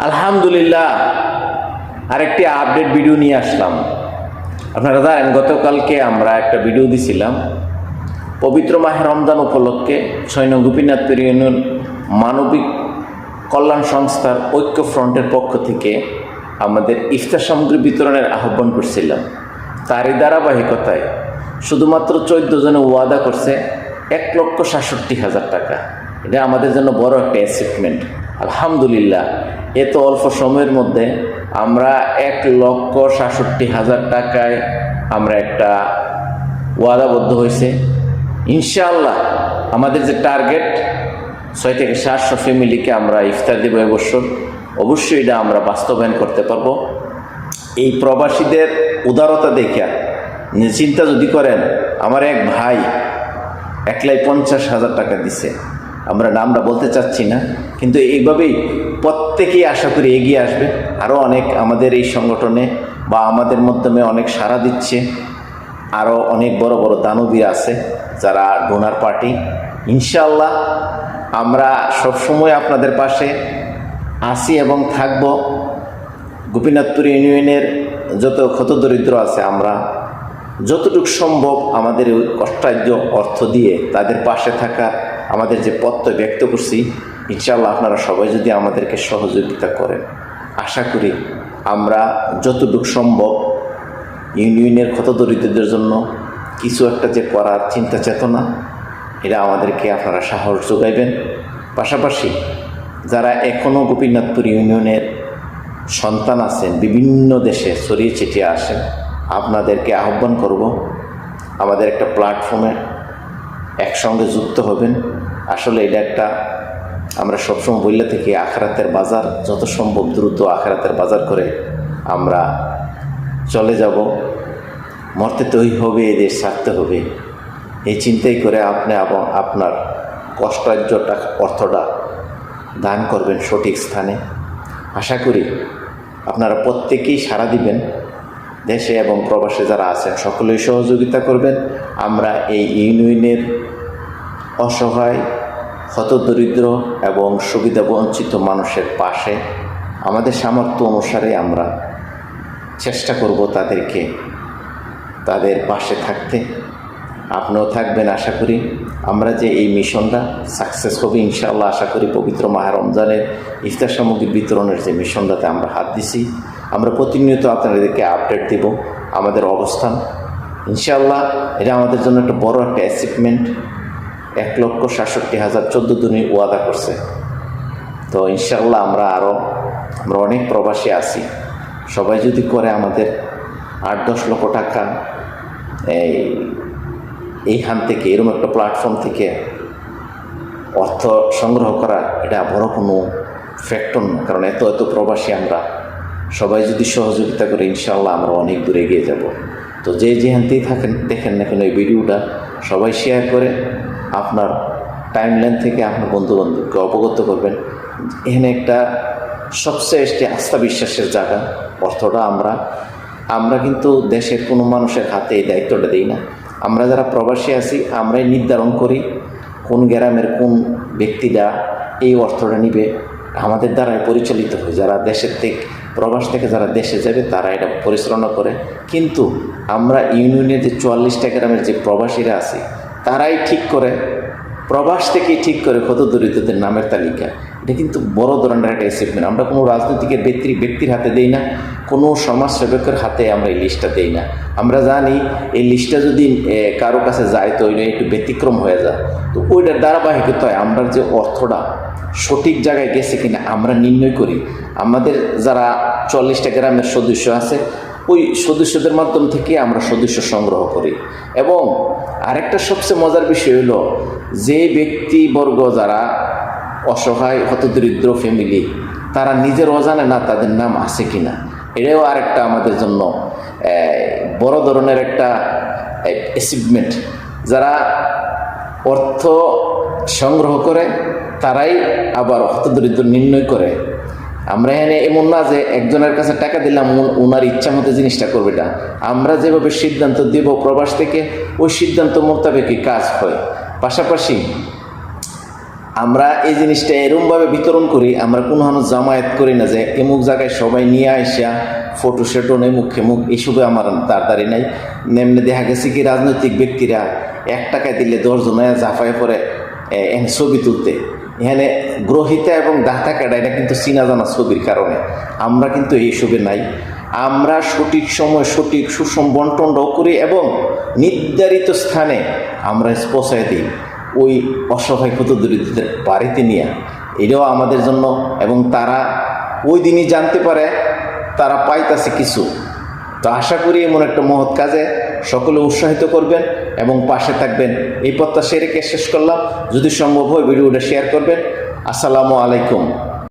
আলহামদুলিল্লাহ, আরেকটি update video নিয়ে আসলাম। আপনারা জানেন গতকালকে আমরা একটা ভিডিও দিছিলাম পবিত্র মাহে রমজান উপলক্ষে ৬ নং গোপীনাথপুর ইউনিয়ন মানবিক কল্যাণ সংস্থার ঐক্য ফ্রন্টের পক্ষ থেকে আমাদের ইফতার সামগ্রী বিতরণের আহ্বান করছিলাম। তারই ধারাবাহিকতায় শুধুমাত্র 14 জনে ওয়াদা করছে 1,67,000 টাকা। এটা আমাদের জন্য বড় একটা অ্যাচিভমেন্ট। আলহামদুলিল্লাহ, এত অল্প সময়ের মধ্যে আমরা 1,67,000 টাকায় আমরা একটা ওয়াদাবদ্ধ হয়েছে। ইনশাআল্লাহ আমাদের যে টার্গেট 6 থেকে 700 ফ্যামিলিকে আমরা ইফতার দেব এবছর, অবশ্যই এটা আমরা বাস্তবায়ন করতে পারবো। এই প্রবাসীদের উদারতা দেখে চিন্তা যদি করেন, আমার এক ভাই 1,50,000 টাকা দিছে। আমরা নামটা বলতে চাচ্ছি না, কিন্তু এইভাবেই প্রত্যেকেই আশা করি এগিয়ে আসবে। আরও অনেক আমাদের এই সংগঠনে বা আমাদের মাধ্যমে অনেক সাড়া দিচ্ছে। আরও অনেক বড় বড় দানবীর আছে যারা ডোনার পার্টি। ইনশাআল্লাহ আমরা সবসময় আপনাদের পাশে আছি এবং থাকব। গোপীনাথপুর ইউনিয়নের যত ক্ষতদরিদ্র আছে, আমরা যতটুকু সম্ভব আমাদের ওই কষ্টার্য অর্থ দিয়ে তাদের পাশে থাকার আমাদের যে প্রত্যয় ব্যক্ত করছি। ইনশাআল্লাহ আপনারা সবাই যদি আমাদেরকে সহযোগিতা করেন, আশা করি আমরা যতটুকু সম্ভব ইউনিয়নের ক্ষতদরিদ্রদের জন্য কিছু একটা যে করার চিন্তা চেতনা, এটা আমাদেরকে আপনারা সাহস যোগাইবেন। পাশাপাশি যারা এখনও গোপীনাথপুর ইউনিয়নের সন্তান আছেন, বিভিন্ন দেশে ছড়িয়ে ছিটিয়ে আসেন, আপনাদেরকে আহ্বান করব আমাদের একটা প্ল্যাটফর্মে একসঙ্গে যুক্ত হবেন। আসলে এটা একটা, আমরা সবসময় বললে থেকে আখেরাতের বাজার, যত সম্ভব দ্রুত আখেরাতের বাজার করে আমরা চলে যাব। মরতে তৈরি হবে, এদের ছাড়তে হবে, এই চিন্তাই করে আপনি এবং আপনার কষ্টার্জটা অর্থটা দান করবেন সঠিক স্থানে। আশা করি আপনারা প্রত্যেকেই সাড়া দিবেন। দেশে এবং প্রবাসে যারা আছেন সকলেই সহযোগিতা করবেন। আমরা এই ইউনিয়নের অসহায়, হতদরিদ্র এবং সুবিধাবঞ্চিত মানুষের পাশে আমাদের সামর্থ্য অনুসারে আমরা চেষ্টা করব তাদের পাশে থাকতে। আপনিও থাকবেন আশা করি। আমরা যে এই মিশনটা সাকসেস হবে ইনশাআল্লাহ আশা করি। পবিত্র মাহে রমজানের ইফতার সামগ্রী বিতরণের যে মিশনটাতে আমরা হাত দিছি, আমরা প্রতিনিয়ত আপনাদেরকে আপডেট দেব আমাদের অবস্থান। ইনশাআল্লাহ এটা আমাদের জন্য একটা বড় একটা অ্যাচিভমেন্ট। 1,67,000 14 জনই ওয়াদা করছে। তো ইনশাআল্লাহ আমরা অনেক প্রবাসী আছি, সবাই যদি করে আমাদের 8-10 লক্ষ টাকা এইখান থেকে, এরকম একটা প্ল্যাটফর্ম থেকে অর্থ সংগ্রহ করা, এটা বড় কোনো ফ্যাক্টর না। কারণ এত প্রবাসী আমরা সবাই যদি সহযোগিতা করে, ইনশাআল্লাহ আমরা অনেক দূরে এগিয়ে যাব। তো যেখানতেই থাকেন, দেখেন না কেন এই ভিডিওটা সবাই শেয়ার করে আপনার টাইমলাইন থেকে আপনার বন্ধুবান্ধবকে অবগত করবেন। এখানে একটা সবচেয়ে আস্থা বিশ্বাসের জায়গা। অর্থটা আমরা কিন্তু দেশের কোনো মানুষের হাতে এই দায়িত্বটা দিই না। আমরা যারা প্রবাসী আছি আমরাই নির্ধারণ করি কোন গ্রামের কোন ব্যক্তিরা এই অর্থটা নিবে, আমাদের দ্বারাই পরিচালিত হয়। যারা দেশের থেকে, প্রবাস থেকে যারা দেশে যাবে তারা এটা পরিচালনা করে। কিন্তু আমরা ইউনিয়নের যে 44টা গ্রামের যে প্রবাসীরা আছে তারাই ঠিক করে, প্রবাস থেকেই ঠিক করে ক্ষতদরিদ্রদের নামের তালিকা। এটা কিন্তু বড় ধরনের একটা অ্যাচিভমেন্ট। আমরা কোনো রাজনৈতিকের ব্যক্তির হাতে দেই না, কোনো সমাজসেবকের হাতে আমরা এই লিস্টটা দেই না। আমরা জানি এই লিস্টটা যদি কারো কাছে যায় তো ওইটা একটু ব্যতিক্রম হয়ে যায়। তো ওইটার ধারাবাহিকতায় আমরা যে অর্থটা সঠিক জায়গায় গেছে কিনা আমরা নির্ণয় করি। আমাদের যারা 44টা গ্রামের সদস্য আছে, ওই সদস্যদের মাধ্যম থেকে আমরা সদস্য সংগ্রহ করি। এবং আরেকটা সবচেয়ে মজার বিষয় হলো, যে ব্যক্তিবর্গ যারা অসহায় হতদরিদ্র ফ্যামিলি, তারা নিজের অজানে না তাদের নাম আছে কিনা, এটাও আরেকটা আমাদের জন্য বড় ধরনের একটা অ্যাচিভমেন্ট। যারা অর্থ সংগ্রহ করে তারাই আবার হতদরিদ্র নির্ণয় করে। আমরা এখানে এমন না যে একজনের কাছে টাকা দিলাম ওনার ইচ্ছা মতো জিনিসটা করবে না। আমরা যেভাবে সিদ্ধান্ত দেব প্রবাস থেকে, ওই সিদ্ধান্ত মোতাবেকই কাজ হয়। পাশাপাশি আমরা এই জিনিসটা এরমভাবে বিতরণ করি, আমরা কোনো জামায়াত করি না যে এমুক জায়গায় সবাই নিয়ে আসা ফটো সেটো এমুক খেমুক এইসবে আমার তাড়াতাড়ি নাই। এমনি দেখা গেছে কি রাজনৈতিক ব্যক্তিরা 1 টাকায় দিলে 10 জন জাফায় পরে ছবি তুলতে, এখানে গ্রহিতা এবং দাতা কাটা এটা কিন্তু চিনা জানা ছবির কারণে। আমরা কিন্তু এইসবে নাই। আমরা সঠিক সময় সঠিক সুষম বন্টনটাও করি এবং নির্ধারিত স্থানে আমরা পৌঁছায় দিই ওই অসহায় ক্ষতদরিদ্রদের বাড়িতে নিয়ে। এটাও আমাদের জন্য, এবং তারা ওই দিনই জানতে পারে তারা পাইতাছে কিছু। তো আশা করি এমন একটা মহৎ কাজে সকলে উৎসাহিত করবেন এবং পাশে থাকবেন, এই প্রত্যাশা রেখে শেষ করলাম। যদি সম্ভব হয় ভিডিওটা শেয়ার করবেন। আসসালামু আলাইকুম।